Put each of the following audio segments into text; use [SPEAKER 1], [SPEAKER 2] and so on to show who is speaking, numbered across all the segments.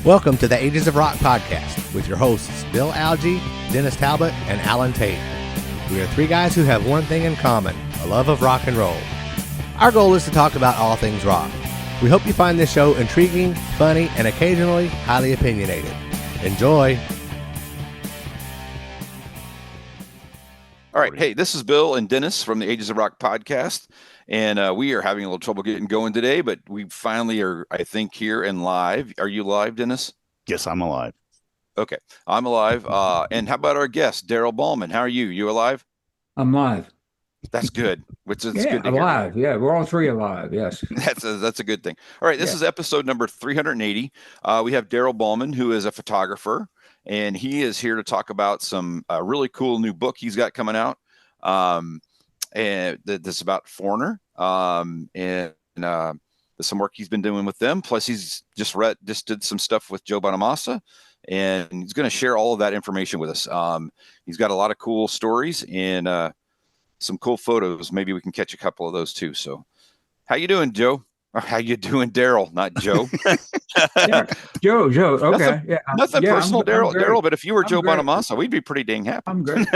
[SPEAKER 1] Welcome to the Ages of Rock podcast with your hosts Bill Algie, Dennis Talbot, and Alan Tate. We are three guys who have one thing in common, a love of rock and roll. Our goal is to talk about all things rock. We hope you find this show intriguing, funny, and occasionally highly opinionated. Enjoy!
[SPEAKER 2] All right. Hey, this is Bill and Dennis from the Ages of Rock podcast. And we are having a little trouble getting going today, but we finally are, I think, here and live. Are you live, Dennis?
[SPEAKER 3] Yes, I'm alive.
[SPEAKER 2] Okay. I'm alive. And how about our guest, Daryl Ballman? How are you? You alive?
[SPEAKER 4] I'm live.
[SPEAKER 2] That's good. Which is
[SPEAKER 4] Yeah,
[SPEAKER 2] good to hear.
[SPEAKER 4] alive. Yeah, we're all three alive. Yes.
[SPEAKER 2] That's a good thing. All right. This is episode number 380. We have Daryl Ballman, who is a photographer, and he is here to talk about some really cool new book he's got coming out. And that's about Foreigner, and some work he's been doing with them. Plus, he's just did some stuff with Joe Bonamassa, and he's going to share all of that information with us. He's got a lot of cool stories and some cool photos. Maybe we can catch a couple of those too. So, how you doing, Joe? Or how you doing, Daryl? Not Joe.
[SPEAKER 4] Yeah, Joe. Okay.
[SPEAKER 2] Nothing personal, Daryl. But if you were Joe
[SPEAKER 4] great.
[SPEAKER 2] Bonamassa, we'd be pretty dang happy.
[SPEAKER 4] I'm great.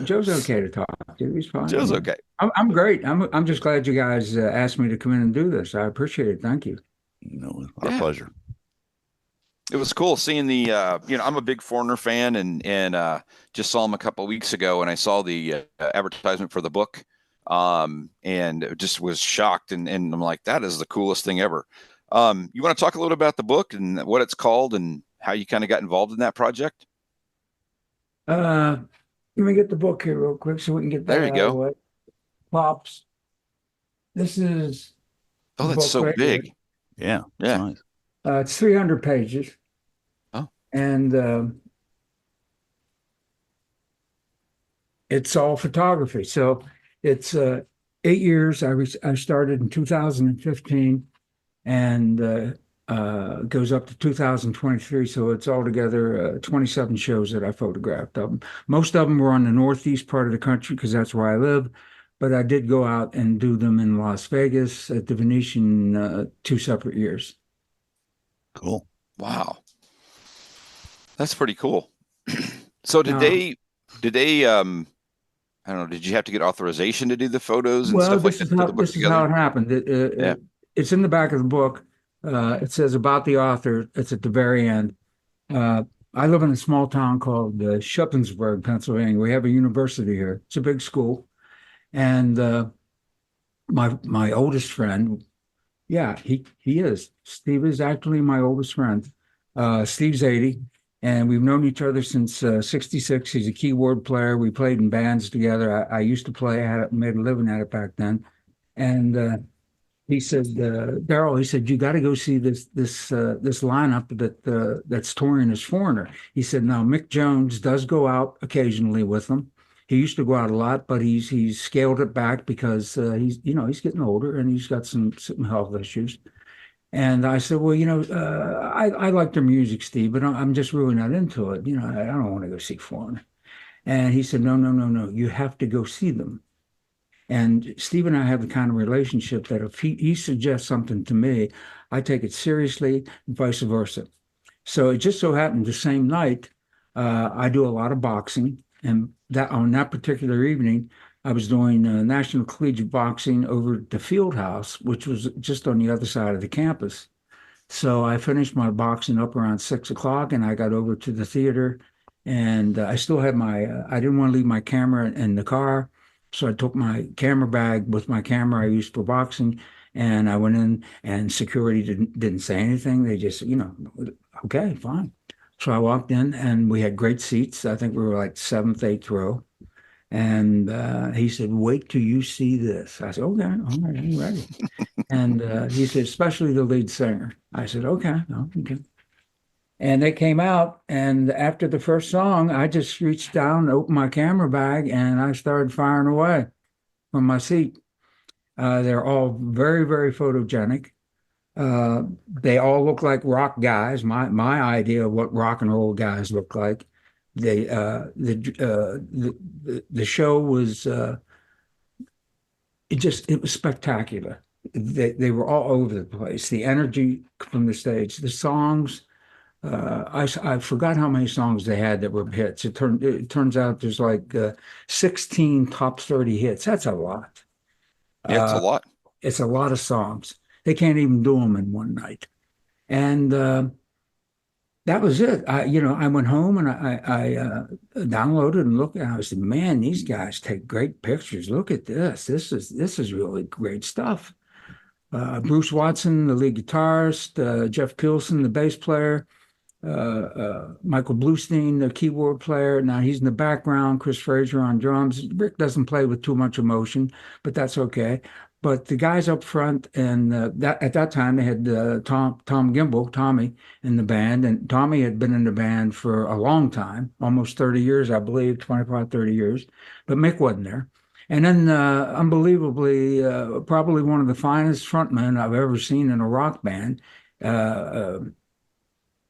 [SPEAKER 4] Joe's okay to talk to. He's fine.
[SPEAKER 2] Joe's okay.
[SPEAKER 4] I'm great. I'm just glad you guys asked me to come in and do this. I appreciate it. Thank you.
[SPEAKER 3] Our pleasure.
[SPEAKER 2] It was cool seeing the, I'm a big Foreigner fan and just saw him a couple of weeks ago, and I saw the advertisement for the book. And just was shocked, and I'm like, that is the coolest thing ever. You want to talk a little about the book and what it's called and how you kind of got involved in that project?
[SPEAKER 4] Let me get the book here real quick so we can get that.
[SPEAKER 2] There you
[SPEAKER 4] out
[SPEAKER 2] go.
[SPEAKER 4] of the way. Pops. This is.
[SPEAKER 2] Oh, that's so
[SPEAKER 4] right
[SPEAKER 2] big.
[SPEAKER 4] here.
[SPEAKER 3] Yeah. Nice.
[SPEAKER 4] It's 300 pages.
[SPEAKER 2] Oh.
[SPEAKER 4] And it's all photography. So it's 8 years. I started in 2015 and goes up to 2023. So it's altogether 27 shows that I photographed of them. Most of them were on the northeast part of the country because that's where I live. But I did go out and do them in Las Vegas at the Venetian 2 separate years.
[SPEAKER 3] Cool.
[SPEAKER 2] Wow. That's pretty cool. So did they I don't know, did you have to get authorization to do the photos and stuff like that?
[SPEAKER 4] This is how it happened. It's in the back of the book. It says about the author. It's at the very end. I live in a small town called Shippensburg, Pennsylvania. We have a university here. It's a big school. And my oldest friend, he is. Steve is actually my oldest friend. Steve's 80. And we've known each other since 66. He's a keyboard player. We played in bands together. I used to play. I made a living at it back then. And he said, Daryl, he said, you got to go see this lineup that's touring as Foreigner. He said, now Mick Jones does go out occasionally with them. He used to go out a lot, but he's scaled it back because he's getting older and he's got some health issues. And I said, well, I like their music, Steve, but I'm just really not into it. I don't want to go see Foreigner. And he said, no, you have to go see them. And Steve and I have the kind of relationship that if he suggests something to me, I take it seriously and vice versa. So it just so happened the same night, I do a lot of boxing. And that on that particular evening, I was doing National Collegiate Boxing over at the Field House, which was just on the other side of the campus. So I finished my boxing up around 6 o'clock, and I got over to the theater. And I still had I didn't want to leave my camera in the car. So I took my camera bag with my camera I used for boxing, and I went in, and security didn't say anything. They just, okay, fine. So I walked in, and we had great seats. I think we were like 7th, 8th row. And he said, wait till you see this. I said, okay, all right, I'm ready. And he said, especially the lead singer. I said, okay. And they came out, and after the first song, I just reached down, opened my camera bag, and I started firing away from my seat. They're all very, very photogenic. They all look like rock guys, my idea of what rock and roll guys look like. The show was it was spectacular. They were all over the place. The energy from the stage, the songs. I forgot how many songs they had that were hits. It turns out there's like 16 top 30 hits. That's a lot.
[SPEAKER 2] Yeah, it's a lot.
[SPEAKER 4] It's a lot of songs. They can't even do them in one night. And that was it. I went home and I downloaded and looked, and I said, "Man, these guys take great pictures. Look at this. This is really great stuff." Bruce Watson, the lead guitarist, Jeff Pilson, the bass player, Michael Bluestein, the keyboard player. Now he's in the background. Chris Frazier on drums. Rick doesn't play with too much emotion, but that's okay. But the guys up front, and at that time they had Tom Gimble, Tommy, in the band, and Tommy had been in the band for a long time, almost 30 years, I believe, 25, 30 years. But Mick wasn't there. And then, unbelievably, probably one of the finest frontmen I've ever seen in a rock band, the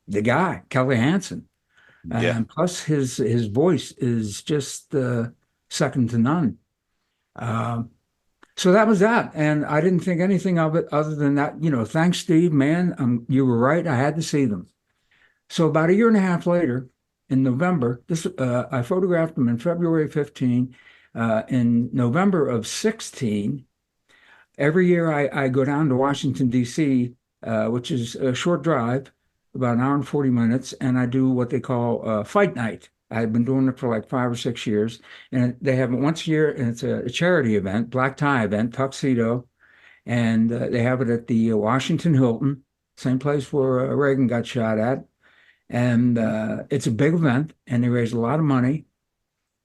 [SPEAKER 4] guy, Kelly Hansen.
[SPEAKER 2] Yeah.
[SPEAKER 4] And plus his voice is just second to none. So that was that. And I didn't think anything of it other than that, thanks, Steve, man. You were right. I had to see them. So about a year and a half later, in November, I photographed them in February 15. In November of 16, every year I go down to Washington, D.C., which is a short drive, about an hour and 40 minutes, and I do what they call Fight Night. I've been doing it for like 5 or 6 years, and they have it once a year, and it's a charity event, black tie event, tuxedo, and they have it at the Washington Hilton, same place where Reagan got shot at, and it's a big event, and they raise a lot of money,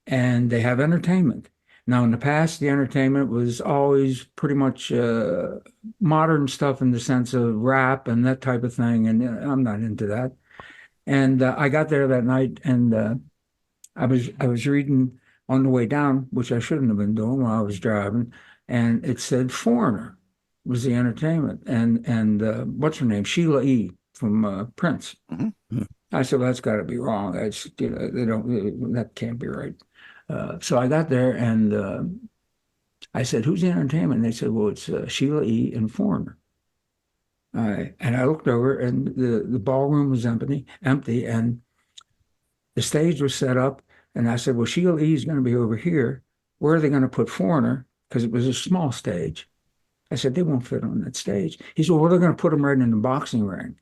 [SPEAKER 4] and they have entertainment. Now, in the past, the entertainment was always pretty much modern stuff in the sense of rap and that type of thing, and I'm not into that. And I got there that night, and I was reading on the way down, which I shouldn't have been doing while I was driving, and it said Foreigner was the entertainment, and what's her name, Sheila E. from Prince.
[SPEAKER 2] Mm-hmm.
[SPEAKER 4] I said, well, that's got to be wrong. That can't be right. So I got there, and I said, who's the entertainment? And they said, well, it's Sheila E. and Foreigner. And I looked over, and the ballroom was empty, and the stage was set up, and I said, well, Sheila E. is going to be over here. Where are they going to put Foreigner? Because it was a small stage. I said, they won't fit on that stage. He said, well, they're going to put them right in the boxing ring.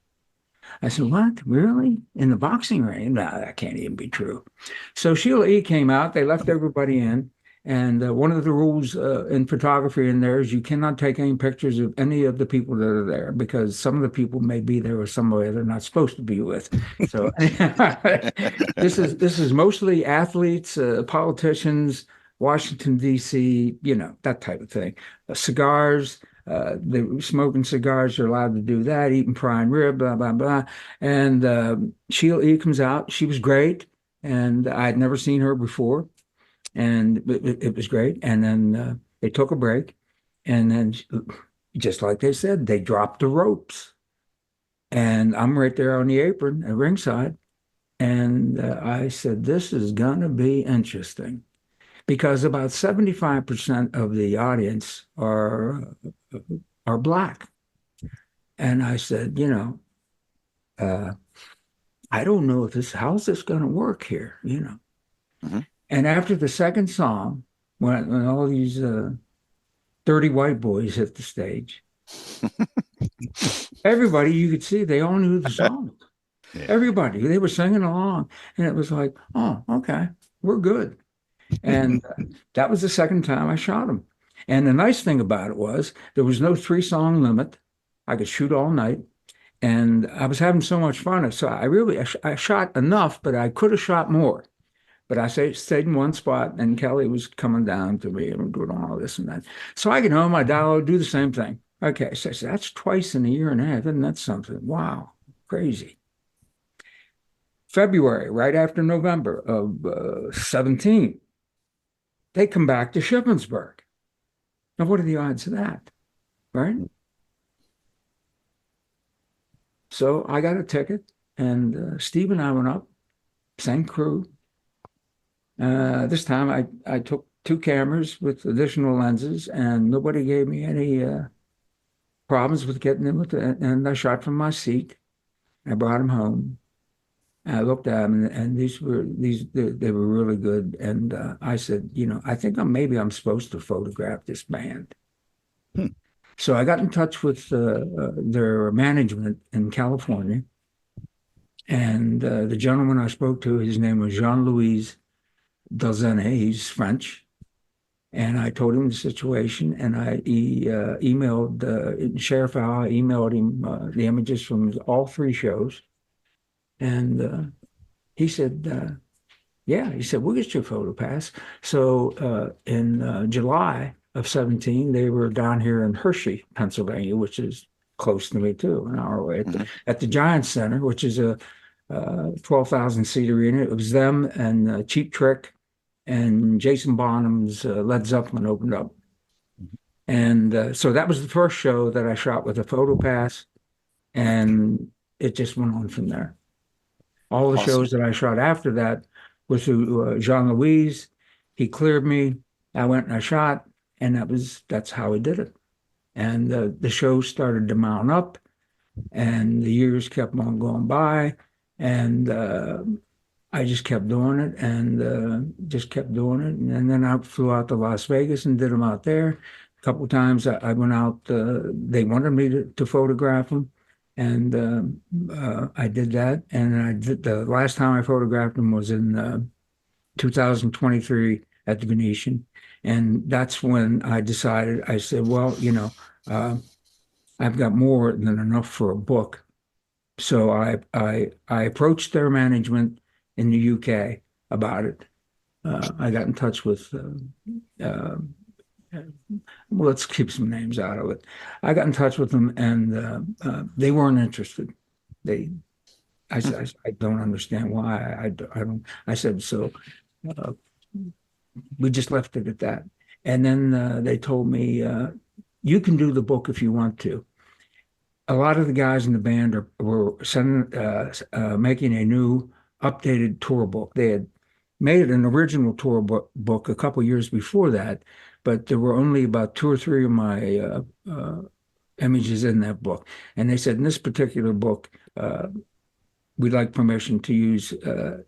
[SPEAKER 4] I said, what? Really? In the boxing ring? No, that can't even be true. So Sheila E. came out. They left everybody in. And one of the rules in photography in there is you cannot take any pictures of any of the people that are there, because some of the people may be there with somebody they're not supposed to be with. So this is mostly athletes, politicians, Washington, D.C., that type of thing. Cigars, they were smoking cigars. They're allowed to do that, eating prime rib, blah, blah, blah. And Sheila E. comes out. She was great. And I had never seen her before. And it was great. And then they took a break. And then, just like they said, they dropped the ropes. And I'm right there on the apron at ringside. And I said, this is going to be interesting. Because about 75% of the audience are Black. And I said, I don't know how's this going to work here, Mm-hmm. And after the second song, when all these dirty white boys hit the stage, everybody, you could see, they all knew the song. Yeah. Everybody, they were singing along. And it was like, oh, okay, we're good. And that was the second time I shot them. And the nice thing about it was there was no 3-song limit. I could shoot all night. And I was having so much fun. So I shot enough, but I could have shot more. But I stayed in one spot, and Kelly was coming down to me and doing all this and that. So I get home, I download, do the same thing. Okay, so that's twice in a year and a half. Isn't that something? Wow, crazy. February, right after November of 17, they come back to Shippensburg. Now, what are the odds of that, right? So I got a ticket, and Steve and I went up, same crew, This time I took two cameras with additional lenses, and nobody gave me any problems with getting them with and I shot from my seat. I brought them home. I looked at them, and they were really good. And I said, I think maybe I'm supposed to photograph this band.
[SPEAKER 3] Hmm.
[SPEAKER 4] So I got in touch with their management in California, and the gentleman I spoke to, his name was Jean-Louis Dalzene. He's French. And I told him the situation, and he emailed Sheriff Al. I emailed him the images from all three shows, and he said, "Yeah." He said, "We'll get you a photo pass." So in July of 17, they were down here in Hershey, Pennsylvania, which is close to me too, an hour away, at the Giants Center, which is a 12,000 seat arena. It was them and Cheap Trick. And Jason Bonham's Led Zeppelin opened up. And so that was the first show that I shot with a photo pass, and it just went on from there. All the shows that I shot after that were through Jean-Louis. He cleared me. I went and I shot, and that's how he did it. And the shows started to mount up, and the years kept on going by, and I just kept doing it and just kept doing it. And then I flew out to Las Vegas and did them out there. A couple of times I went out, they wanted me to photograph them. And I did that. And the last time I photographed them was in 2023 at the Venetian. And that's when I decided, I said, well, I've got more than enough for a book. So I approached their management in the UK about it. I got in touch with, let's keep some names out of it. I got in touch with them, and they weren't interested. I said, I don't understand why. I don't. I said, so we just left it at that. And then they told me, you can do the book if you want to. A lot of the guys in the band were making a new updated tour book. They had made an original tour book a couple years before that, but there were only about 2 or 3 of my images in that book. And they said, in this particular book, we'd like permission to use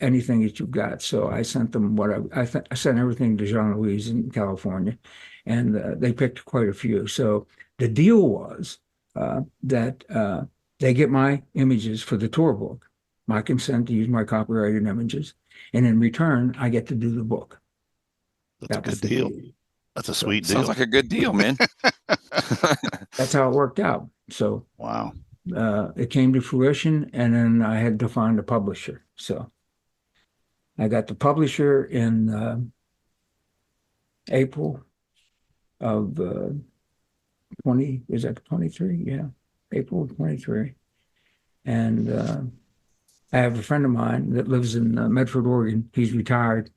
[SPEAKER 4] anything that you've got. So I sent them I sent everything to Jean-Louis in California, and they picked quite a few. So the deal was that they get my images for the tour book, my consent to use my copyrighted images, and in return, I get to do the book.
[SPEAKER 3] That's a good deal. That's a sweet deal.
[SPEAKER 2] Sounds like a good deal, man.
[SPEAKER 4] That's how it worked out. So
[SPEAKER 3] wow.
[SPEAKER 4] It came to fruition, and then I had to find a publisher. So I got the publisher in April of 23? Yeah, April 23. And I have a friend of mine that lives in Medford, Oregon. He's retired.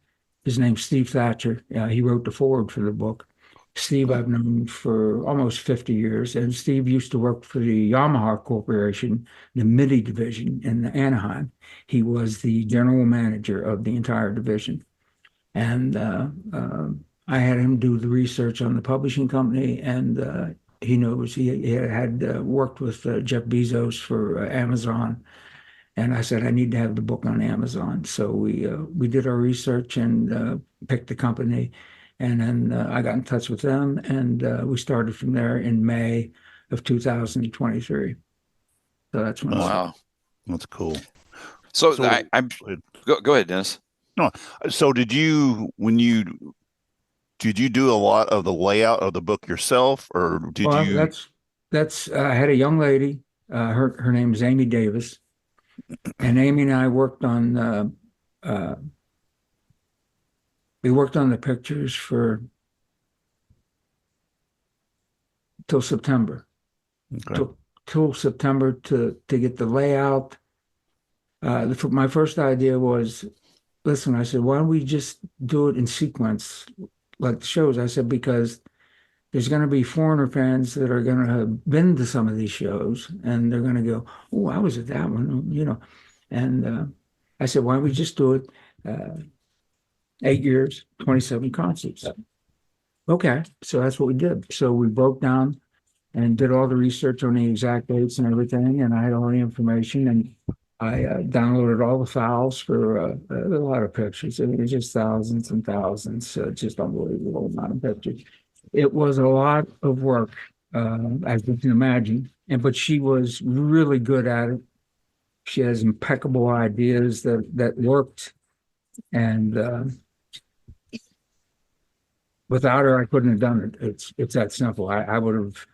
[SPEAKER 4] His name's Steve Thatcher. He wrote the foreword for the book. Steve I've known for almost 50 years, and Steve used to work for the Yamaha Corporation, the MIDI division in Anaheim. He was the general manager of the entire division. And I had him do the research on the publishing company, and he knows he had worked with Jeff Bezos for Amazon. And I said, I need to have the book on Amazon. So we did our research and picked the company. And then I got in touch with them, and we started from there in May of 2023. So that's when.
[SPEAKER 2] Wow,
[SPEAKER 3] that's cool.
[SPEAKER 2] So I'm go ahead, Dennis.
[SPEAKER 3] No, so did you do a lot of the layout of the book yourself, or did you?
[SPEAKER 4] That's I had a young lady. Her name is Amy Davis, and Amy and I worked on. We worked on the pictures till September.
[SPEAKER 3] Okay.
[SPEAKER 4] Till September to get the layout. My first idea was, listen, I said, why don't we just do it in sequence like the shows? I said, because there's going to be foreigner fans that are going to have been to some of these shows, and they're going to go, oh, I was at that one, And I said, why don't we just do it 8 years, 27 concerts. Okay, so that's what we did. So we broke down and did all the research on the exact dates and everything, and I had all the information, and I downloaded all the files for a lot of pictures. I mean, it's just thousands and thousands, just unbelievable amount of pictures. It was a lot of work, as you can imagine, but she was really good at it. She has impeccable ideas that worked, and without her, I couldn't have done it. It's that simple. I would have.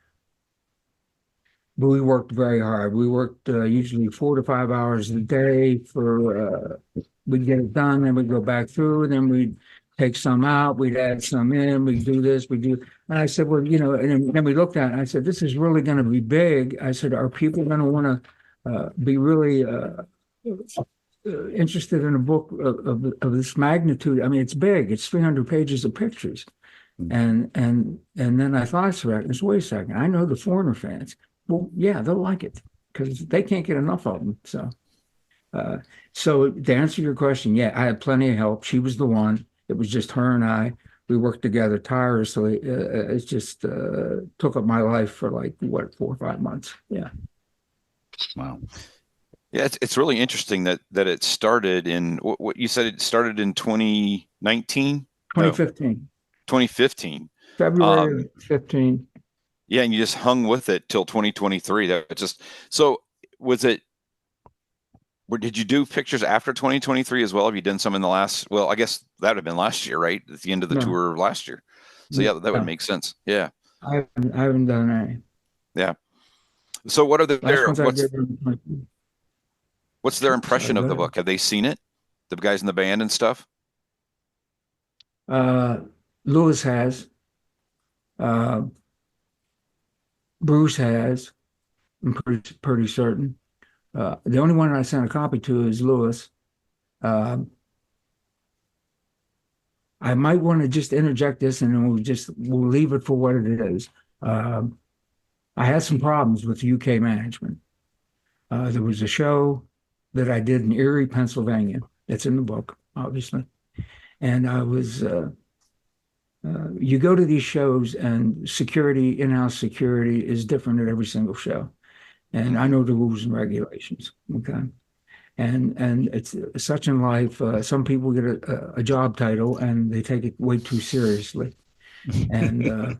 [SPEAKER 4] But we worked very hard. We worked usually 4 to 5 hours a day for we'd get it done, then we'd go back through, then we'd take some out, we'd add some in, we'd do this, we do. And I said, well, and then we looked at it, and I said, this is really going to be big. I said, are people going to want to be really interested in a book of this magnitude? I mean, it's big. It's 300 pages of pictures. And then I thought for a second, wait a second, I know the Foreigner fans. Well, yeah, they'll like it because they can't get enough of them. So to answer your question, yeah, I had plenty of help. She was the one. It was just her and I. We worked together tirelessly. It just took up my life for 4 or 5 months. Yeah.
[SPEAKER 3] Wow.
[SPEAKER 2] Yeah, it's really interesting that it started in what you said. It started in 2019,
[SPEAKER 4] 2015,
[SPEAKER 2] 2015,
[SPEAKER 4] February 15.
[SPEAKER 2] Yeah, and you just hung with it till 2023. That just so was it. Did you do pictures after 2023 as well? Have you done some in the last? Well, I guess that would have been last year, right? At the end of the tour last year. So yeah, that would make sense. Yeah,
[SPEAKER 4] I haven't done any.
[SPEAKER 2] Yeah. So what are what's their impression of the book? Have they seen it? The guys in the band and stuff.
[SPEAKER 4] Louis has. Bruce has. I'm pretty certain. The only one I sent a copy to is Louis. I might want to just interject this, and then we'll leave it for what it is. I had some problems with UK management. There was a show that I did in Erie, Pennsylvania. It's in the book, obviously. And I was, you go to these shows and security, in-house security is different at every single show. And I know the rules and regulations, okay? And it's such in life, some people get a job title and they take it way too seriously. And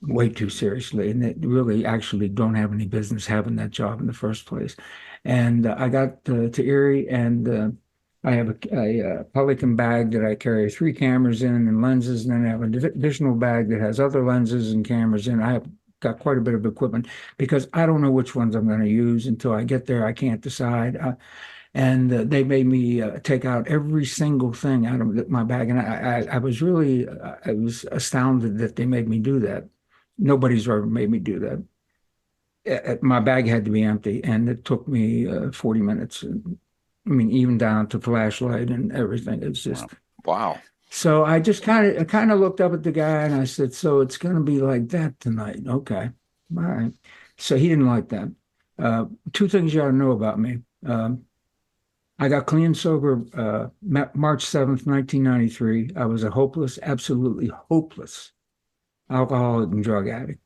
[SPEAKER 4] way too seriously. And they really actually don't have any business having that job in the first place. And I got to Erie, and I have a Pelican bag that I carry 3 cameras in and lenses, and then I have an additional bag that has other lenses and cameras in. I have got quite a bit of equipment because I don't know which ones I'm going to use until I get there. I can't decide. And they made me take out every single thing out of my bag. And I was really, I was astounded that they made me do that. Nobody's ever made me do that. My bag had to be empty, and it took me 40 minutes. I mean, even down to flashlight and everything. It's just
[SPEAKER 2] wow.
[SPEAKER 4] So I just kind of looked up at the guy, and I said, "So it's going to be like that tonight, okay? All right." So he didn't like that. 2 things you ought to know about me. I got clean and sober March 7th, 1993. I was a hopeless, absolutely hopeless alcoholic and drug addict.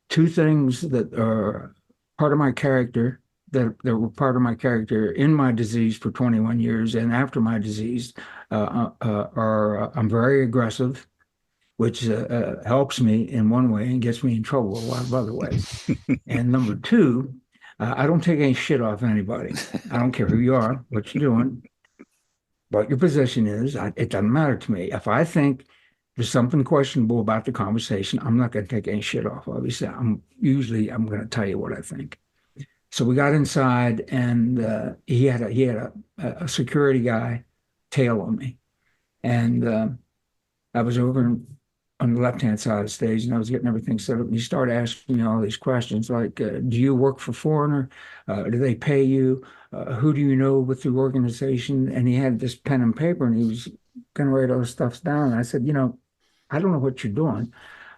[SPEAKER 4] 2 things that are part of my character, that were part of my character in my disease for 21 years and after my disease are I'm very aggressive, which helps me in one way and gets me in trouble a lot of other ways. And number 2, I don't take any shit off anybody. I don't care who you are, what you're doing, what your position is. It doesn't matter to me. If I think there's something questionable about the conversation, I'm not going to take any shit off. Obviously, I'm going to tell you what I think. So we got inside, and he had a security guy tail on me, and I was over on the left-hand side of the stage, and I was getting everything set up. And he started asking me all these questions like, do you work for Foreigner? Do they pay you? Who do you know with the organization? And he had this pen and paper, and he was going to write all the stuff down. And I said, I don't know what you're doing,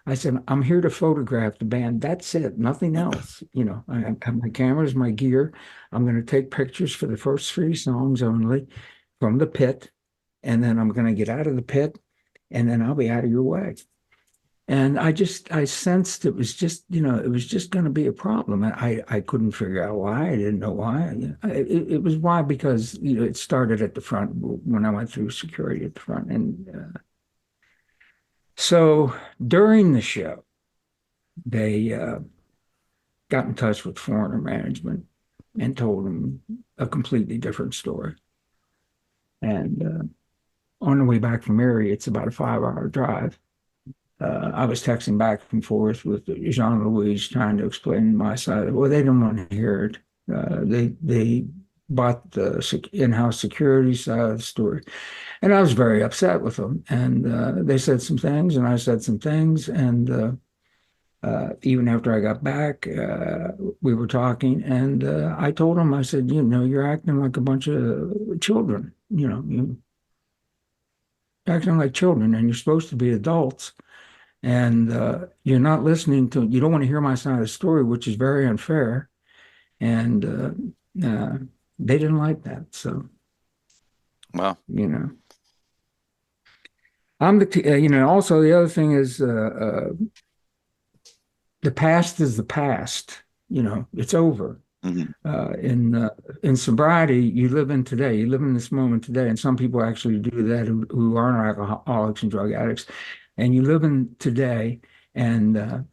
[SPEAKER 4] I said, I'm here to photograph the band. That's it, nothing else. I have my cameras, my gear. I'm going to take pictures for the first 3 songs only from the pit. And then I'm going to get out of the pit and then I'll be out of your way. And I sensed it was just, it was just going to be a problem. And I couldn't figure out why. I didn't know why. It was why, because, it started at the front when I went through security at the front. And so during the show, they got in touch with Foreigner management and told them a completely different story. And on the way back from Erie, it's about a 5-hour drive. I was texting back and forth with Jean-Louis trying to explain my side. Well, they didn't want to hear it. They bought the in-house security side of the story. And I was very upset with them. And they said some things, and I said some things. And even after I got back, we were talking. And I told them, I said, you're acting like a bunch of children. You're acting like children, and you're supposed to be adults. And you're not listening you don't want to hear my side of the story, which is very unfair. And they didn't like that. So,
[SPEAKER 2] wow.
[SPEAKER 4] I'm also the other thing is the past is the past. It's over.
[SPEAKER 2] Mm-hmm.
[SPEAKER 4] In sobriety, you live in today. You live in this moment today. And some people actually do that who aren't alcoholics and drug addicts. And you live in today, and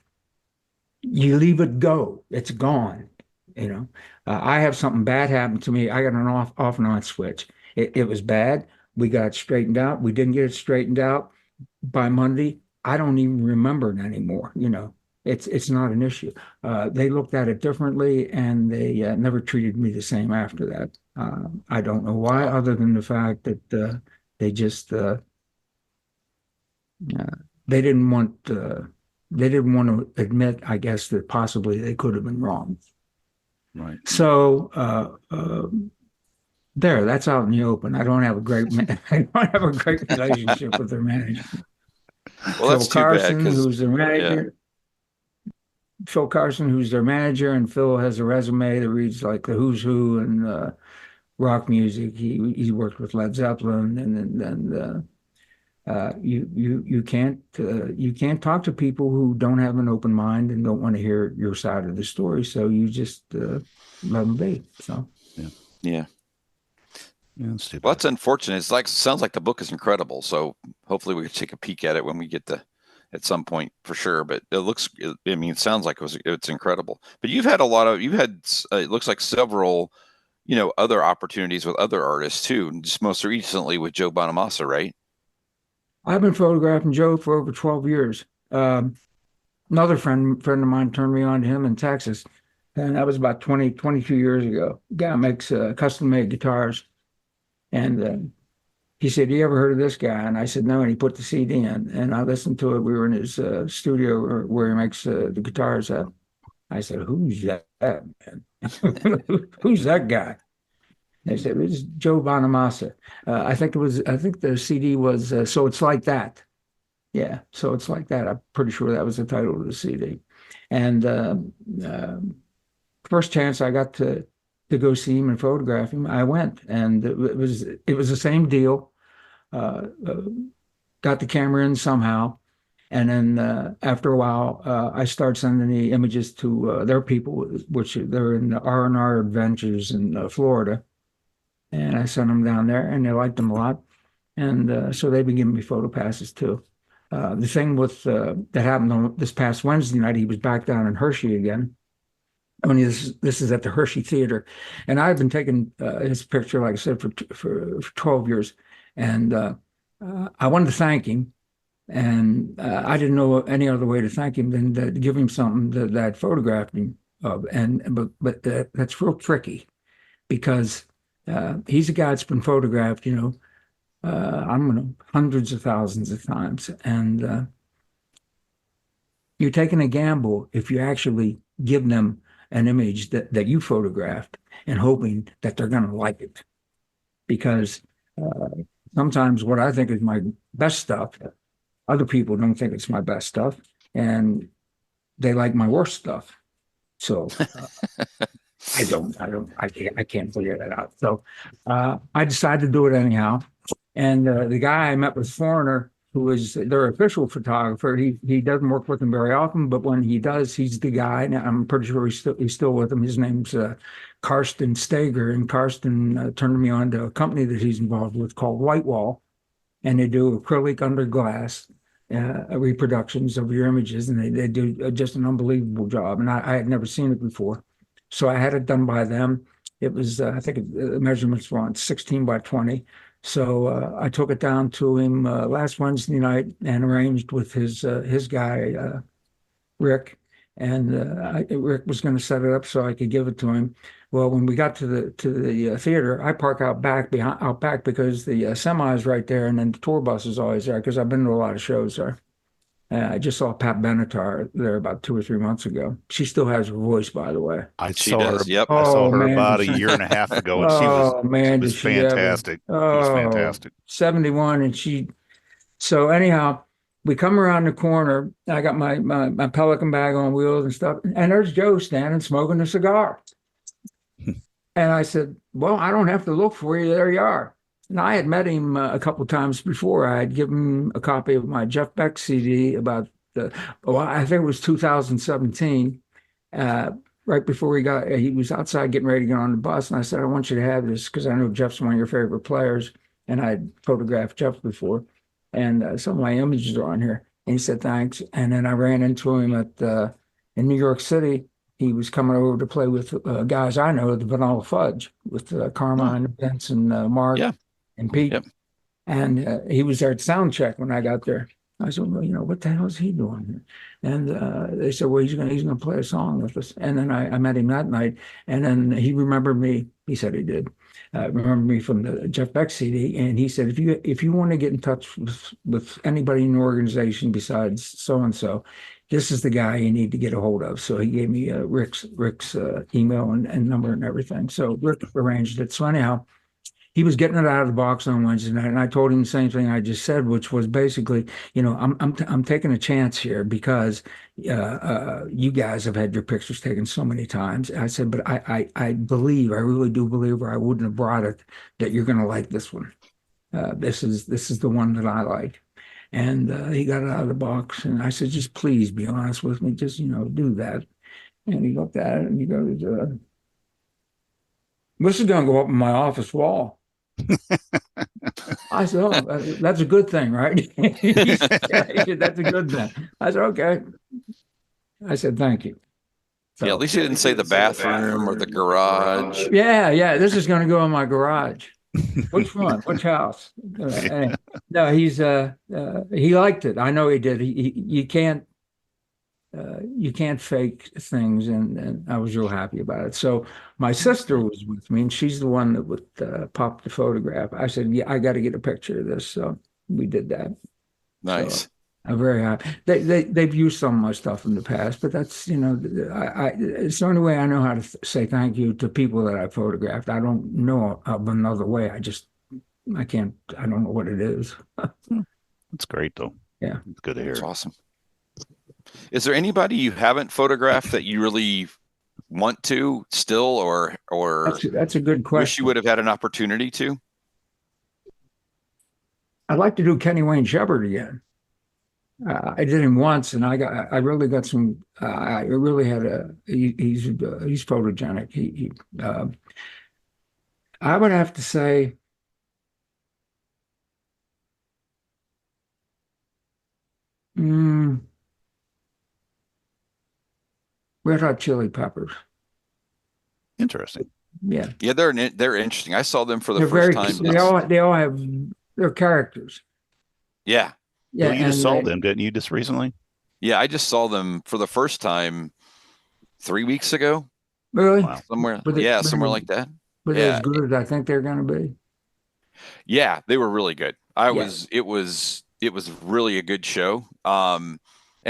[SPEAKER 4] you leave it go. It's gone. I have something bad happen to me. I got an off and on switch. It was bad. We got it straightened out. We didn't get it straightened out by Monday. I don't even remember it anymore. It's not an issue. They looked at it differently, and they never treated me the same after that. I don't know why, other than the fact that they just they didn't want to admit, I guess, that possibly they could have been wrong.
[SPEAKER 3] Right.
[SPEAKER 4] So that's out in the open. I don't have a great relationship with their manager.
[SPEAKER 2] Well, that's
[SPEAKER 4] Phil Carson,
[SPEAKER 2] too bad,
[SPEAKER 4] who's their manager.
[SPEAKER 2] Yeah.
[SPEAKER 4] Phil Carson, who's their manager, and Phil has a resume that reads like the who's who in rock music. He worked with Led Zeppelin, and you can't talk to people who don't have an open mind and don't want to hear your side of the story. So you just let them be. So
[SPEAKER 2] yeah.
[SPEAKER 3] That's
[SPEAKER 2] Well, that's unfortunate. Sounds like the book is incredible. So hopefully we can take a peek at it when we get at some point for sure. But it sounds like it's incredible. But it looks like several, other opportunities with other artists too. Just most recently with Joe Bonamassa, right?
[SPEAKER 4] I've been photographing Joe for over 12 years. Another friend of mine turned me on to him in Texas, and that was about 22 years ago. Guy makes custom-made guitars, and he said, "You ever heard of this guy?" And I said, "No." And he put the CD in, and I listened to it. We were in his studio where he makes the guitars at. I said, "Who's that, man? Who's that guy?" They said, "It was Joe Bonamassa." I think the CD was So It's Like That. Yeah, So It's Like That. I'm pretty sure that was the title of the CD. And first chance I got to go see him and photograph him, I went, and it was the same deal. Got the camera in somehow, and then after a while, I started sending the images to their people, which they're in the R&R Adventures in Florida. And I sent them down there, and they liked them a lot. And so they've been giving me photo passes too. The thing that happened on this past Wednesday night, he was back down in Hershey again. This is at the Hershey Theater, and I've been taking his picture, like I said, for 12 years. And I wanted to thank him, and I didn't know any other way to thank him than to give him something that I'd photographed him of. But that's real tricky, because he's a guy that's been photographed, hundreds of thousands of times. And you're taking a gamble if you actually give them an image that you photographed and hoping that they're going to like it. Because sometimes what I think is my best stuff, other people don't think it's my best stuff. and they like my worst stuff. So I can't figure that out. So I decided to do it anyhow. And the guy I met was Foreigner, who is their official photographer. He doesn't work with them very often, but when he does, he's the guy. And I'm pretty sure he's still with them. His name's Karsten Steger, and Karsten turned me on to a company that he's involved with called Whitewall, and they do acrylic under glass reproductions of your images, and they do just an unbelievable job. And I had never seen it before, so I had it done by them. It was I think the measurements were on 16 by 20. So I took it down to him last Wednesday night and arranged with his guy Rick, and Rick was going to set it up so I could give it to him. Well, when we got to the theater, I park out back because the semi is right there, and then the tour bus is always there because I've been to a lot of shows there. I just saw Pat Benatar there about 2 or 3 months ago. She still has her voice, by the way.
[SPEAKER 2] She does. Yep.
[SPEAKER 3] I saw her
[SPEAKER 4] man,
[SPEAKER 3] about a year and a half ago, and she was fantastic. She was fantastic.
[SPEAKER 4] 71, and so anyhow, we come around the corner. I got my Pelican bag on wheels and stuff, and there's Joe standing smoking a cigar. And I said, well, I don't have to look for you. There you are. And I had met him a couple of times before. I had given him a copy of my Jeff Beck CD I think it was 2017, right before he was outside getting ready to get on the bus. And I said, I want you to have this because I know Jeff's one of your favorite players. And I had photographed Jeff before. And some of my images are on here. And he said, thanks. And then I ran into him in New York City. He was coming over to play with guys I know, the Vanilla Fudge, with Carmine, Vince, and Mark, and Pete. Yep. And he was there at sound check when I got there. I said, well, what the hell is he doing here? And they said, well, he's gonna play a song with us. And then I met him that night, and then he remembered me. He said he did. Remember me from the Jeff Beck CD, and he said, if you want to get in touch with anybody in the organization besides so and so, this is the guy you need to get a hold of. So he gave me Rick's email and number and everything. So Rick arranged it. So anyhow, he was getting it out of the box on Wednesday night, and I told him the same thing I just said, which was basically, I'm taking a chance here because you guys have had your pictures taken so many times. I said, but I really do believe, or I wouldn't have brought it, that you're going to like this one. This is the one that I like. And he got it out of the box, and I said, just please be honest with me, just do that. And he looked at it and he goes, this is going to go up on my office wall. I said, oh, that's a good thing, right? He said, that's a good thing. I said, okay. I said, thank you. So,
[SPEAKER 2] at least you didn't say the bathroom or the garage.
[SPEAKER 4] Yeah, this is going to go in my garage. Which one? Which house? No, he liked it. I know he did. You can't fake things, and I was real happy about it. So my sister was with me, and she's the one that would pop the photograph. I said, yeah, I got to get a picture of this. So we did that.
[SPEAKER 2] Nice.
[SPEAKER 4] So I'm very happy. They've used some of my stuff in the past, but that's, it's the only way I know how to say thank you to people that I photographed. I don't know of another way. I don't know what it is.
[SPEAKER 3] That's great though.
[SPEAKER 4] Yeah.
[SPEAKER 3] It's good to hear.
[SPEAKER 2] That's awesome. Is there anybody you haven't photographed that you really want to still, or
[SPEAKER 4] that's a good question.
[SPEAKER 2] Wish you would have had an opportunity to?
[SPEAKER 4] I'd like to do Kenny Wayne Shepherd again. I did him once, and I really got some. I really had he's photogenic. I would have to say, Red Hot Chili Peppers.
[SPEAKER 3] Interesting.
[SPEAKER 4] Yeah,
[SPEAKER 2] they're interesting. I saw them for the first time.
[SPEAKER 4] They all have their characters.
[SPEAKER 2] Yeah.
[SPEAKER 3] Yeah, well, you just saw them, didn't you, just recently?
[SPEAKER 2] Yeah, I just saw them for the first time 3 weeks ago.
[SPEAKER 4] Really?
[SPEAKER 3] Wow.
[SPEAKER 2] Somewhere like that.
[SPEAKER 4] But as good as I think they're going to be.
[SPEAKER 2] Yeah, they were really good. It was really a good show. And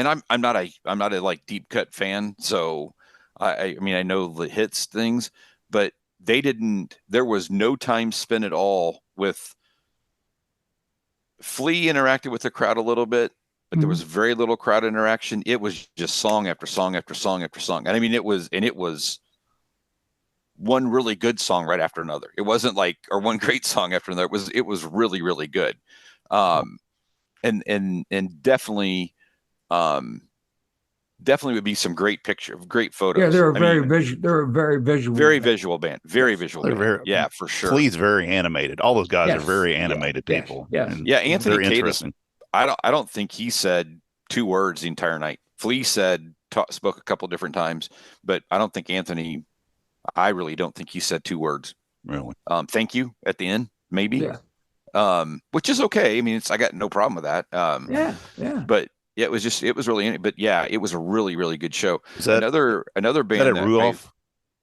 [SPEAKER 2] I'm not a like deep cut fan, so I mean I know the hits things, but there was no time spent at all with Flea interacted with the crowd a little bit, but there was very little crowd interaction. It was just song after song after song after song. And I mean, it was one really good song right after another. It wasn't like, or one great song after another. It was really, really good. And definitely, definitely would be some great photos.
[SPEAKER 4] Yeah, they're very visual. They're a very visual,
[SPEAKER 2] visual band. Very visual band. Yeah, for sure.
[SPEAKER 3] Flea's very animated. All those guys are very animated people.
[SPEAKER 2] Yeah, Anthony Kiedis, I don't think he said 2 words the entire night. Flea spoke a couple different times, but I don't think Anthony. I really don't think he said 2 words.
[SPEAKER 3] Really?
[SPEAKER 2] Thank you at the end, maybe.
[SPEAKER 4] Yeah.
[SPEAKER 2] Which is okay. I mean, I got no problem with that.
[SPEAKER 4] Yeah.
[SPEAKER 2] But yeah, it was really, but yeah, it was a really, really good show.
[SPEAKER 3] Is that
[SPEAKER 2] another band?
[SPEAKER 3] Is that Ruoff?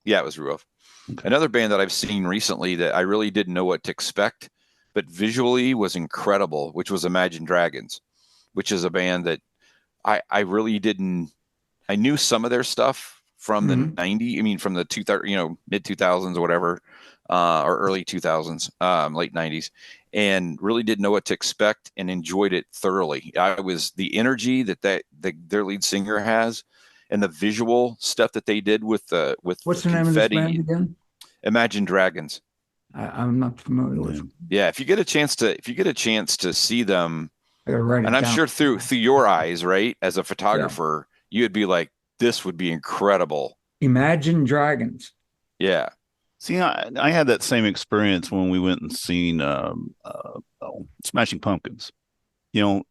[SPEAKER 2] Yeah, it was Ruoff.
[SPEAKER 3] Okay.
[SPEAKER 2] Another band that I've seen recently that I really didn't know what to expect, but visually was incredible, which was Imagine Dragons, which is a band that I really didn't. I knew some of their stuff from the 90s. I mean, from the mid 2000s or whatever, or early 2000s, late 90s. And really didn't know what to expect and enjoyed it thoroughly. The energy that their lead singer has, and the visual stuff that they did with
[SPEAKER 4] what's
[SPEAKER 2] the
[SPEAKER 4] name
[SPEAKER 2] confetti.
[SPEAKER 4] Of this band again?
[SPEAKER 2] Imagine Dragons.
[SPEAKER 4] I'm not familiar with them.
[SPEAKER 2] Yeah, if you get a chance to see them, and I'm
[SPEAKER 4] down.
[SPEAKER 2] Sure through your eyes, right, as a photographer, you'd be like, this would be incredible.
[SPEAKER 4] Imagine Dragons.
[SPEAKER 2] Yeah.
[SPEAKER 3] See, I had that same experience when we went and seen Smashing Pumpkins. I'm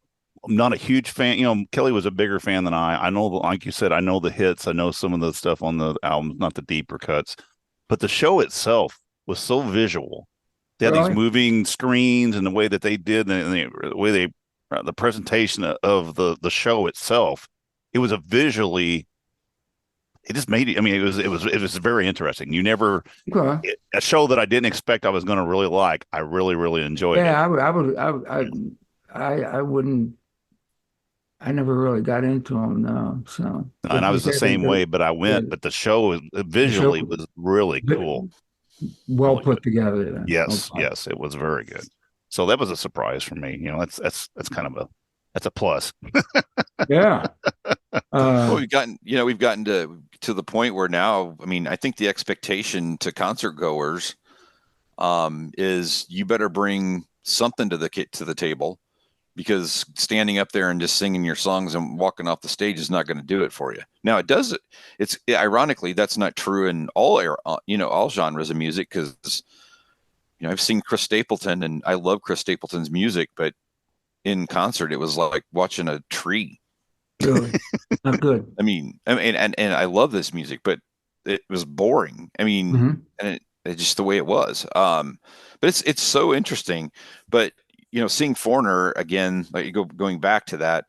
[SPEAKER 3] not a huge fan. Kelly was a bigger fan than I. I know, like you said, I know the hits. I know some of the stuff on the albums, not the deeper cuts. But the show itself was so visual. They had these moving screens, and the way that they did, and the way the presentation of the show itself, it was it just made it. I mean, it was very interesting. A show that I didn't expect I was going to really like. I really, really enjoyed it.
[SPEAKER 4] Yeah, I wouldn't. I never really got into them, no. So,
[SPEAKER 3] and I was the same way, but I went. But the show visually was really cool.
[SPEAKER 4] Well put together. Then.
[SPEAKER 3] Yes, it was very good. So that was a surprise for me. That's kind of that's a plus.
[SPEAKER 4] Yeah.
[SPEAKER 2] Well, we've gotten to the point where now, I mean, I think the expectation to concert goers is you better bring something to the table, because standing up there and just singing your songs and walking off the stage is not going to do it for you. Now it's ironically, that's not true in all genres of music, because I've seen Chris Stapleton, and I love Chris Stapleton's music, but in concert it was like watching a tree.
[SPEAKER 4] Really? Not good.
[SPEAKER 2] I mean, and I love this music, but it was boring. I mean, and it just the way it was. But it's so interesting. But seeing Foreigner again, like going back to that,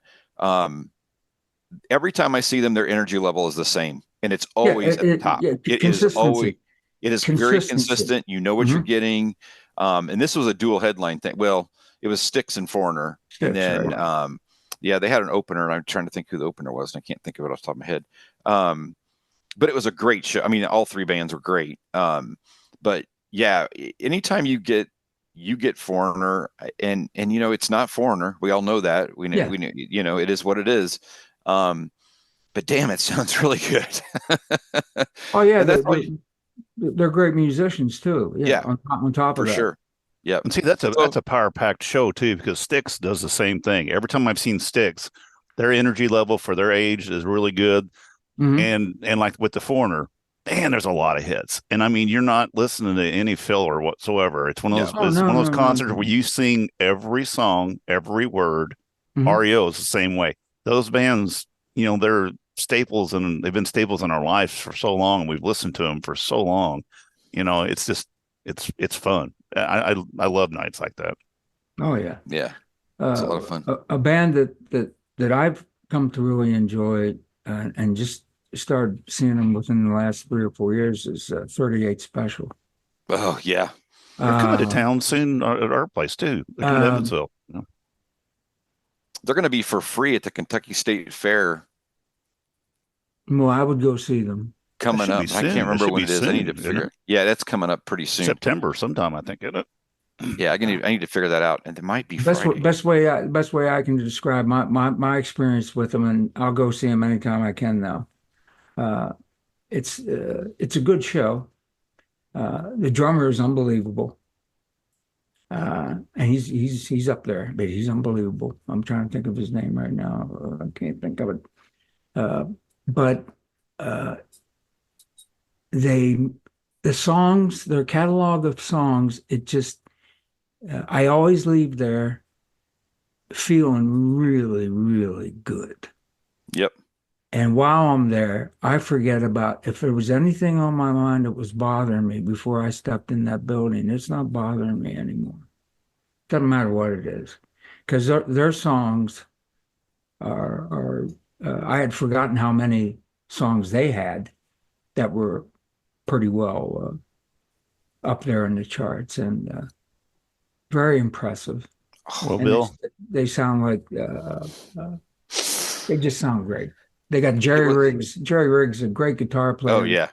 [SPEAKER 2] every time I see them, their energy level is the same, and it's always at the top. It is very consistent. You know what you're getting. And this was a dual headline thing. Well, it was Styx and Foreigner, and then they had an opener, and I'm trying to think who the opener was, and I can't think of it off the top of my head. But it was a great show. I mean, all 3 bands were great. But yeah, anytime you get Foreigner, and it's not Foreigner. We all know that. We know it is what it is. But damn, it sounds really good.
[SPEAKER 4] Oh yeah, they're great musicians too. Yeah. On top of that.
[SPEAKER 2] For sure. Yeah.
[SPEAKER 3] And see, that's a power-packed show too, because Styx does the same thing. Every time I've seen Styx, their energy level for their age is really good. And like with the Foreigner, man, there's a lot of hits. And I mean, you're not listening to any filler whatsoever. It's one of those concerts where you sing every song, every word. REO is the same way. Those bands, they're staples, and they've been staples in our lives for so long. And we've listened to them for so long. It's just, it's fun. I love nights like that.
[SPEAKER 4] Oh yeah.
[SPEAKER 2] Yeah. It's a lot of fun.
[SPEAKER 4] A band that I've come to really enjoy, and just started seeing them within the last 3 or 4 years, is 38 Special.
[SPEAKER 2] Oh yeah.
[SPEAKER 3] They're coming to town soon at our place too. They're coming to Evansville.
[SPEAKER 2] They're going to be for free at the Kentucky State Fair.
[SPEAKER 4] Well, I would go see them.
[SPEAKER 2] Coming up. I can't remember when it is. I need to figure it. Yeah, that's coming up pretty soon.
[SPEAKER 3] September sometime, I think, isn't it?
[SPEAKER 2] Yeah, I need to figure that out, and it might be
[SPEAKER 4] Best
[SPEAKER 2] Friday.
[SPEAKER 4] best way I can describe my experience with them, and I'll go see them anytime I can now. Uh, it's a good show. The drummer is unbelievable. And he's up there, but he's unbelievable. I'm trying to think of his name right now. I can't think of it. Uh, but uh, they the songs, their catalog of songs, it just I always leave there feeling really, really good.
[SPEAKER 2] Yep.
[SPEAKER 4] And while I'm there, I forget about if there was anything on my mind that was bothering me before I stepped in that building. It's not bothering me anymore. Doesn't matter what it is, because their songs are I had forgotten how many songs they had that were pretty well up there in the charts, and very impressive.
[SPEAKER 3] Well,
[SPEAKER 4] And
[SPEAKER 3] Bill,
[SPEAKER 4] they sound like they just sound great. They got Jerry Riggs. Jerry Riggs, a great guitar player.
[SPEAKER 2] Oh yeah.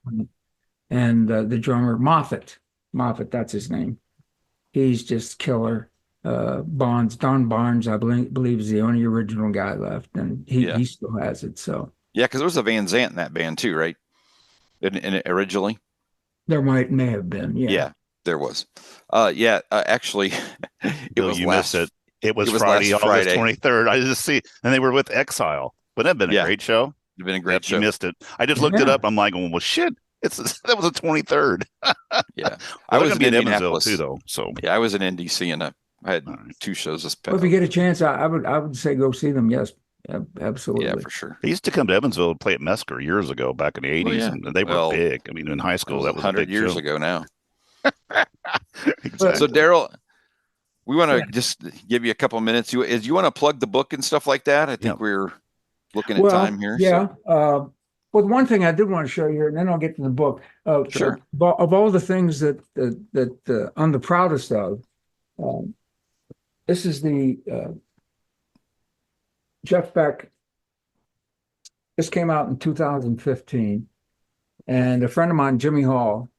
[SPEAKER 4] And the drummer Moffat, that's his name. He's just killer. Don Barnes, I believe is the only original guy left, and he still has it. So
[SPEAKER 2] Yeah, because there was a Van Zant in that band too, right? In originally.
[SPEAKER 4] there may have been, yeah.
[SPEAKER 2] Yeah, there was. Actually,
[SPEAKER 3] Bill, you missed it. It was Friday, August 23rd. I just see, and they were with Exile. Wouldn't that have been a great show?
[SPEAKER 2] It'd been a great show.
[SPEAKER 3] You missed it. I just looked it up. I'm like, well, shit. That was the 23rd.
[SPEAKER 2] Yeah,
[SPEAKER 3] I was in Evansville too, though. So
[SPEAKER 2] yeah, I was in NDC, and I had 2 shows this past.
[SPEAKER 4] Well, if you get a chance, I would say go see them. Yes, absolutely.
[SPEAKER 2] Yeah, for sure.
[SPEAKER 3] They used to come to Evansville and play at Mesker years ago, back in the 80s, and they were big. I mean, in high school, that was
[SPEAKER 2] 100 years ago now.
[SPEAKER 3] Exactly.
[SPEAKER 2] So, Daryl, we want to just give you a couple of minutes. You want to plug the book and stuff like that? I think we're looking at time here.
[SPEAKER 4] Yeah. So. Well, one thing I did want to show you here, and then I'll get to the book.
[SPEAKER 2] Sure.
[SPEAKER 4] Of all the things that I'm the proudest of, this is the Jeff Beck. This came out in 2015, and a friend of mine, Jimmy Hall,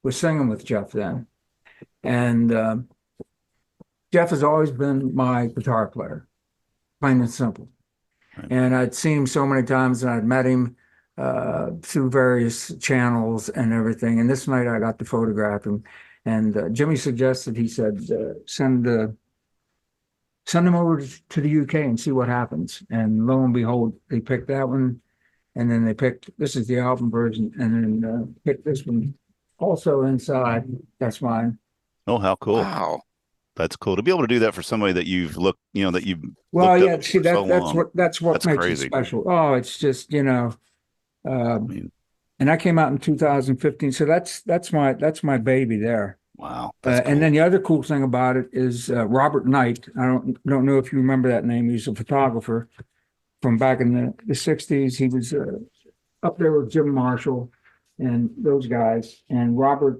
[SPEAKER 4] was singing with Jeff then, and Jeff has always been my guitar player, plain and simple. Right. And I'd seen him so many times, and I'd met him through various channels and everything. And this night I got to photograph him, and Jimmy suggested, he said, send him over to the UK and see what happens. And lo and behold, they picked that one, and then they picked, this is the album version, and then picked this one also inside. That's mine.
[SPEAKER 3] Oh, how cool.
[SPEAKER 2] Wow.
[SPEAKER 3] That's cool to be able to do that for somebody that you've looked, that you've.
[SPEAKER 4] Well, yeah, see, that's what makes
[SPEAKER 3] crazy.
[SPEAKER 4] it special. Oh, it's just, and I came out in 2015, so that's my baby there.
[SPEAKER 3] Wow.
[SPEAKER 4] Cool. And then the other cool thing about it is Robert Knight. I don't know if you remember that name. He's a photographer from back in the 60s. He was up there with Jim Marshall and those guys. And Robert,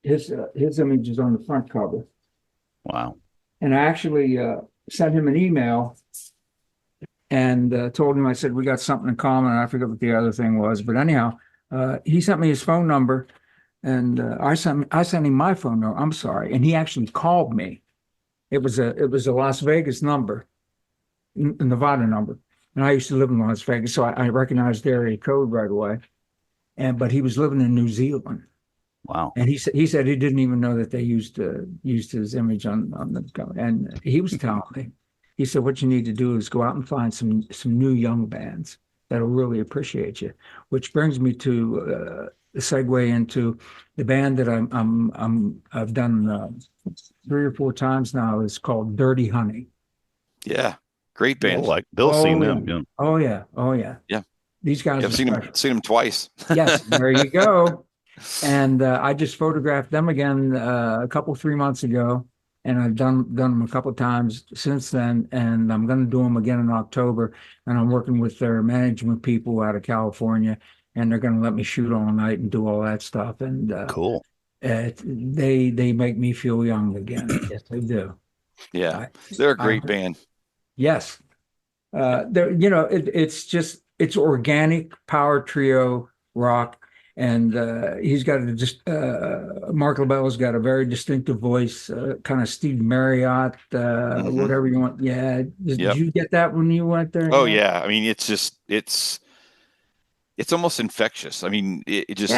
[SPEAKER 4] his image is on the front cover.
[SPEAKER 3] Wow.
[SPEAKER 4] And I actually sent him an email and told him, I said, we got something in common. And I forget what the other thing was. But anyhow, he sent me his phone number, and I sent him my phone number. I'm sorry. And he actually called me. It was a Las Vegas number, Nevada number. And I used to live in Las Vegas, so I recognized the area code right away. But he was living in New Zealand.
[SPEAKER 3] Wow.
[SPEAKER 4] And he said he didn't even know that they used his image on the, and he was telling me, he said, what you need to do is go out and find some new young bands that'll really appreciate you. Which brings me to the segue into the band that I've done 3 or 4 times now. Is called Dirty Honey.
[SPEAKER 2] Yeah, great band.
[SPEAKER 3] Bill's seen them.
[SPEAKER 4] Yeah. Oh yeah.
[SPEAKER 2] Yeah.
[SPEAKER 4] These guys.
[SPEAKER 2] I've seen them twice.
[SPEAKER 4] Yes, there you go. And I just photographed them again a couple 3 months ago, and I've done them a couple times since then. And I'm going to do them again in October. And I'm working with their management people out of California, and they're going to let me shoot all night and do all that stuff. And
[SPEAKER 3] cool.
[SPEAKER 4] They make me feel young again. Yes, they do.
[SPEAKER 2] Yeah, they're a great band.
[SPEAKER 4] Yes, it's organic power trio rock. and he's got Mark LaBelle's got a very distinctive voice, kind of Steve Marriott, whatever you want. Yeah, did you get that when you went there?
[SPEAKER 2] Oh yeah, I mean it's almost infectious. I mean it just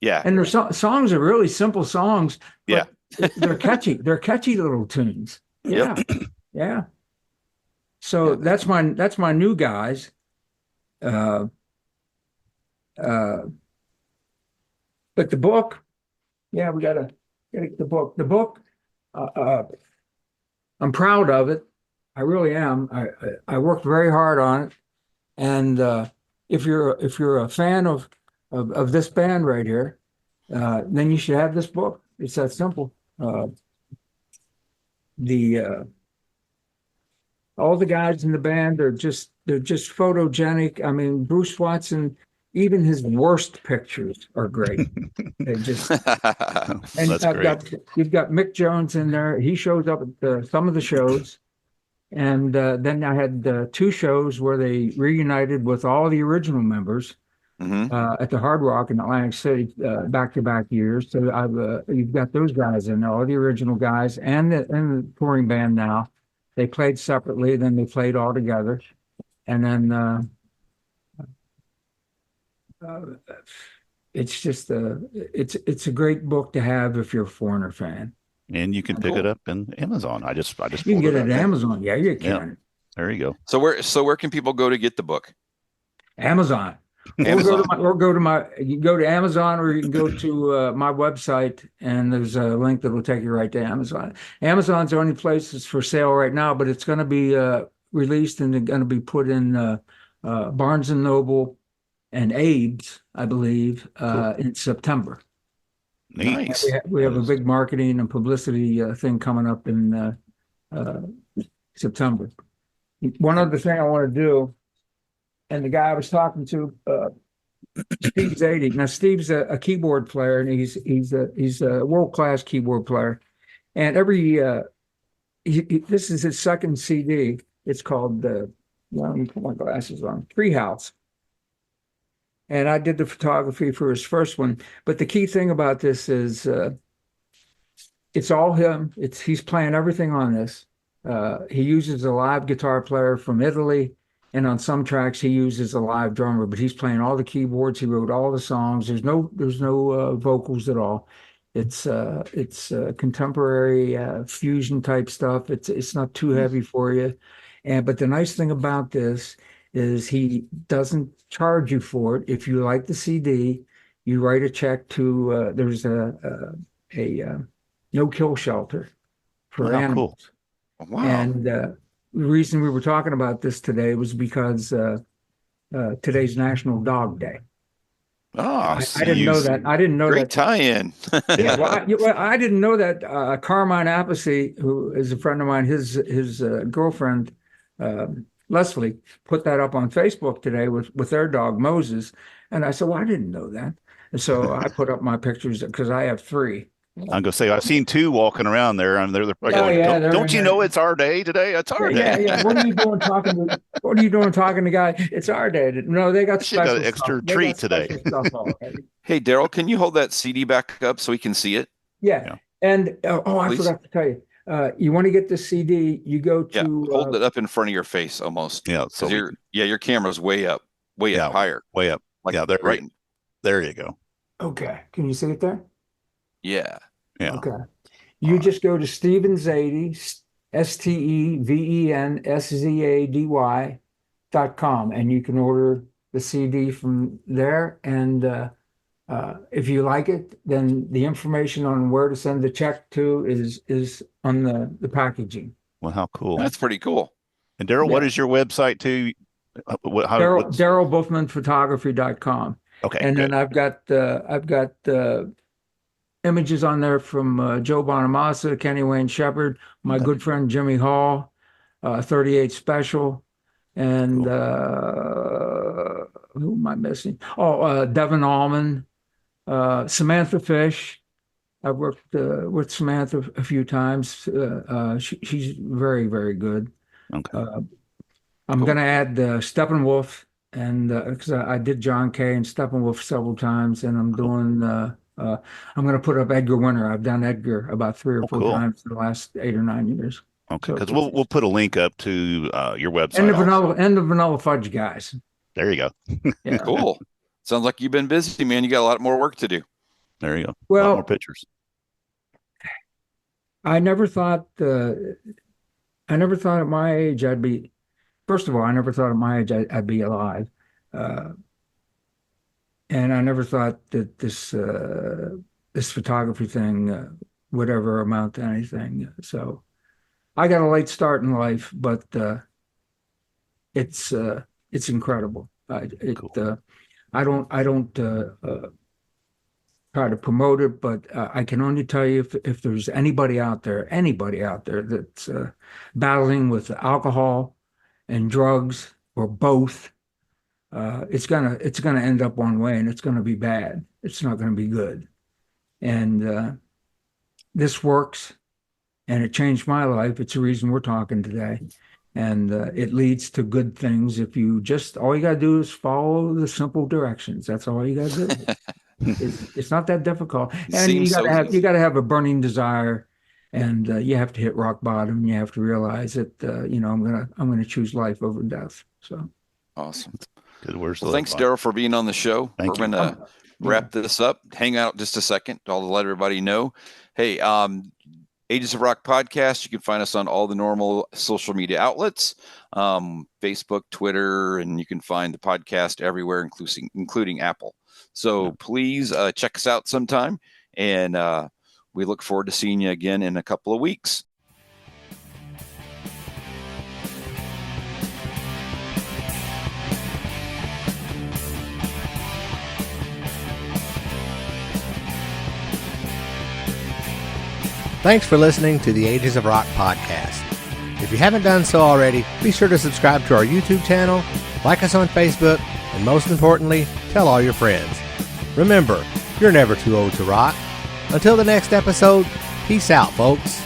[SPEAKER 2] yeah.
[SPEAKER 4] And their songs are really simple songs.
[SPEAKER 2] But
[SPEAKER 4] they're catchy. They're catchy little tunes. Yeah, yeah. So that's my new guys. But the book, we gotta get the book. The book, I'm proud of it. I really am. I worked very hard on it. And if you're a fan of this band right here, then you should have this book. It's that simple. All the guys in the band they're just photogenic. I mean, Bruce Watson, even his worst pictures are great. They just and you've got Mick Jones in there. He shows up at some of the shows, and then I had 2 shows where they reunited with all the original members at the Hard Rock in Atlantic City, back-to-back years. So you've got those guys in there, all the original guys, and the touring band now. They played separately, then they played all together, and then. It's just it's a great book to have if you're a Foreigner fan.
[SPEAKER 3] And you can pick it up in Amazon. I just
[SPEAKER 4] you can get it at Amazon. Yeah, you can.
[SPEAKER 3] Yeah. There you go.
[SPEAKER 2] So where can people go to get the book?
[SPEAKER 4] Amazon. You can go to Amazon, or you can go to my website, and there's a link that will take you right to Amazon. Amazon's the only place it's for sale right now, but it's going to be released and going to be put in Barnes and Noble and Abe's, I believe, in September.
[SPEAKER 3] Nice.
[SPEAKER 4] We have a big marketing and publicity thing coming up in September. One other thing I want to do, and the guy I was talking to, Steve Zadie. Now, Steve's a keyboard player, and he's a world-class keyboard player. And this is his second CD. It's called let me put my glasses on. Treehouse. And I did the photography for his first one. But the key thing about this is it's all him. He's playing everything on this. He uses a live guitar player from Italy, and on some tracks he uses a live drummer. But he's playing all the keyboards. He wrote all the songs. There's no vocals at all. It's contemporary fusion type stuff. It's not too heavy for you. But the nice thing about this is he doesn't charge you for it. If you like the CD, you write a check to there's a no kill shelter for animals.
[SPEAKER 3] Cool.
[SPEAKER 2] Wow.
[SPEAKER 4] And the reason we were talking about this today was because today's National Dog Day.
[SPEAKER 2] Oh,
[SPEAKER 4] I didn't know that. I didn't know
[SPEAKER 2] great
[SPEAKER 4] that.
[SPEAKER 2] tie-in.
[SPEAKER 4] Yeah, I didn't know that. Carmine Appice, who is a friend of mine, his girlfriend. Leslie put that up on Facebook today with their dog Moses, and I said, "Well, I didn't know that." And so I put up my pictures because I have 3.
[SPEAKER 3] I'm gonna say I've seen 2 walking around there, and they're like, don't you know it's our day today? It's our day.
[SPEAKER 4] Yeah. What are you doing talking to guy? It's our day. No, they got special
[SPEAKER 3] got an extra treat today.
[SPEAKER 2] Hey, Daryl, can you hold that CD back up so we can see it?
[SPEAKER 4] Yeah. And I forgot to tell you. You want to get the CD, you go to
[SPEAKER 2] hold it up in front of your face almost.
[SPEAKER 3] Yeah. So
[SPEAKER 2] your camera's way up higher.
[SPEAKER 3] Way up.
[SPEAKER 2] Like
[SPEAKER 3] there,
[SPEAKER 2] right.
[SPEAKER 3] There you go.
[SPEAKER 4] Okay. Can you see it there?
[SPEAKER 2] Yeah.
[SPEAKER 3] Yeah.
[SPEAKER 4] Okay. You just go to Steven Zadie, StevenSzady.com, and you can order the CD from there. And if you like it, then the information on where to send the check to is on the packaging.
[SPEAKER 3] Well, how cool.
[SPEAKER 2] That's pretty cool.
[SPEAKER 3] And Daryl, what is your website too?
[SPEAKER 4] DarylBuffmanPhotography.com.
[SPEAKER 3] Okay.
[SPEAKER 4] And then I've got images on there from Joe Bonamassa, Kenny Wayne Shepherd, my good friend Jimmy Hall, 38 Special, and who am I missing? Devin Allman, Samantha Fish. I've worked with Samantha a few times. She's very, very good.
[SPEAKER 3] Okay.
[SPEAKER 4] I'm going to add Steppenwolf and because I did John Kay and Steppenwolf several times, and I'm doing. I'm going to put up Edgar Winter. I've done Edgar about 3 or 4 times in the last 8 or 9 years.
[SPEAKER 3] Okay, because we'll put a link up to your website.
[SPEAKER 4] And the Vanilla Fudge guys.
[SPEAKER 3] There you go.
[SPEAKER 4] Yeah.
[SPEAKER 2] Cool. Sounds like you've been busy, man. You got a lot more work to do.
[SPEAKER 3] There you go.
[SPEAKER 4] Well,
[SPEAKER 3] a lot more pictures.
[SPEAKER 4] I never thought at my age I'd be. First of all, I never thought at my age I'd be alive, and I never thought that this photography thing would ever amount to anything. So I got a late start in life, but it's incredible.
[SPEAKER 3] Cool.
[SPEAKER 4] I don't try to promote it, but I can only tell you if there's anybody out there that's battling with alcohol and drugs or both, it's gonna end up one way, and it's gonna be bad. It's not gonna be good. And this works, and it changed my life. It's the reason we're talking today. And it leads to good things if you all you got to do is follow the simple directions. That's all you got to do. It's not that difficult. And you got to have a burning desire, and you have to hit rock bottom. You have to realize that I'm gonna choose life over death. So
[SPEAKER 2] awesome.
[SPEAKER 3] Good words.
[SPEAKER 2] Well, thanks, Daryl, for being on the show. We're going to wrap this up. Hang out just a second. I'll let everybody know. Hey, Ages of Rock podcast. You can find us on all the normal social media outlets, Facebook, Twitter, and you can find the podcast everywhere, including Apple. So please check us out sometime, and we look forward to seeing you again in a couple of weeks.
[SPEAKER 1] Thanks for listening to the Ages of Rock podcast. If you haven't done so already, be sure to subscribe to our YouTube channel, like us on Facebook, and most importantly, tell all your friends. Remember, you're never too old to rock. Until the next episode, peace out, folks.